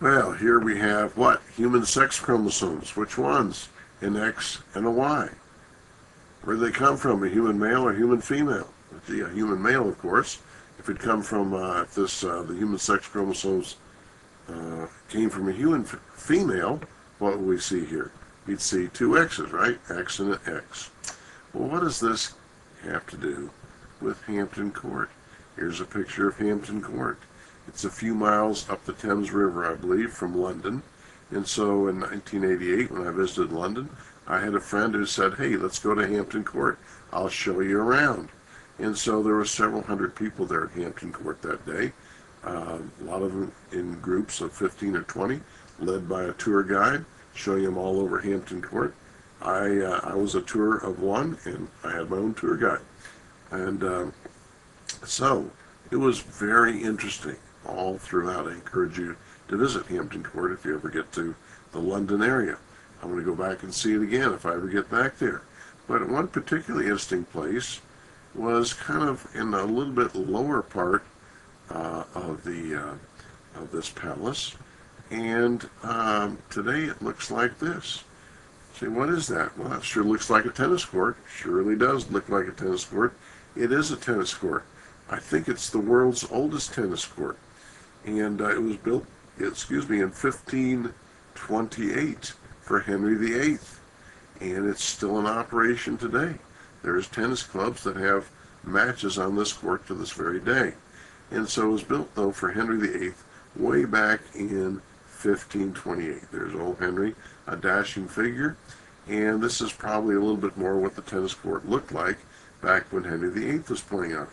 Well, here we have what? Human sex chromosomes. Which ones? An X and a Y. Where do they come from? A human male or human female? A human male, of course. If it come from, if the human sex chromosomes came from a human female, what would we see here? You'd see two X's, right? X and an X. Well, what does this have to do with Hampton Court? Here's a picture of Hampton Court. It's a few miles up the Thames River, I believe, from London. And so in 1988, when I visited London, I had a friend who said, hey, let's go to Hampton Court. I'll show you around. And so there were several hundred people there at Hampton Court that day. A lot of them in groups of 15 or 20, led by a tour guide, showing them all over Hampton Court. I was a tour of one, and I had my own tour guide. And so it was very interesting all throughout. I encourage you to visit Hampton Court if you ever get to the London area. I'm going to go back and see it again if I ever get back there. But one particularly interesting place was kind of in a little bit lower part of this palace, and today it looks like this. See, what is that? Well, that sure looks like a tennis court. Surely does look like a tennis court. It is a tennis court. I think it's the world's oldest tennis court, and it was built, in 1528 for Henry VIII, and it's still in operation today. There's tennis clubs that have matches on this court to this very day. And so it was built, though, for Henry VIII way back in 1528. There's old Henry, a dashing figure, and this is probably a little bit more what the tennis court looked like back when Henry VIII was playing on it.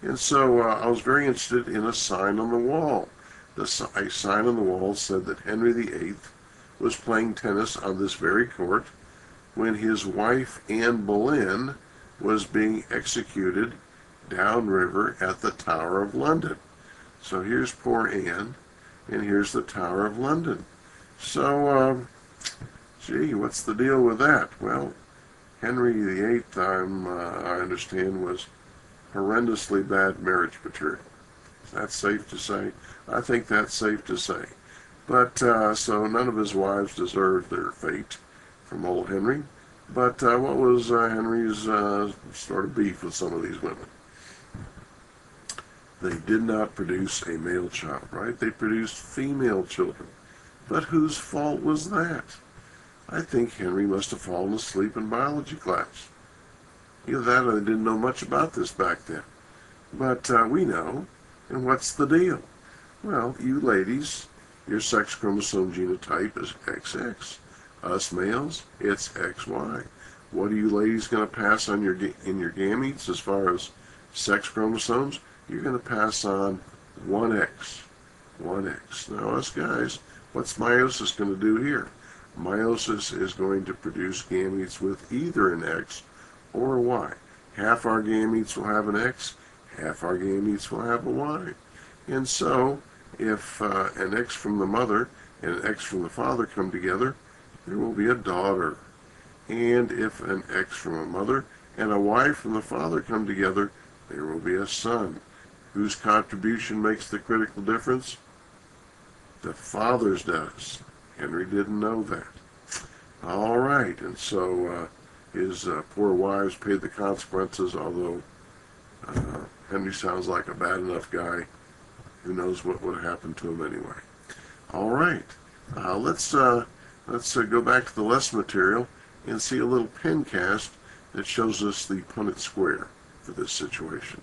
And so I was very interested in a sign on the wall. A sign on the wall said that Henry VIII was playing tennis on this very court when his wife, Anne Boleyn, was being executed downriver at the Tower of London. So here's poor Anne, and here's the Tower of London. So, gee, what's the deal with that? Well, Henry VIII, I understand, was horrendously bad marriage material. Is that safe to say? I think that's safe to say. But, so none of his wives deserved their fate from old Henry. But what was Henry's sort of beef with some of these women? They did not produce a male child, right? They produced female children. But whose fault was that? I think Henry must have fallen asleep in biology class. Either that or they didn't know much about this back then. But we know. And what's the deal? Well, you ladies, your sex chromosome genotype is XX. Us males, it's XY. What are you ladies going to pass on in your gametes as far as sex chromosomes? You're going to pass on 1X. 1X. Now us guys, what's meiosis going to do here? Meiosis is going to produce gametes with either an X or a Y. Half our gametes will have an X, half our gametes will have a Y. And so, if an X from the mother and an X from the father come together, there will be a daughter. And if an X from a mother and a Y from the father come together, there will be a son. Whose contribution makes the critical difference? The father's does. Henry didn't know that. All right, and so his poor wives paid the consequences, although Henry sounds like a bad enough guy. Who knows what would happen to him anyway. All right, let's go back to the lesson material and see a little pen cast that shows us the Punnett square for this situation.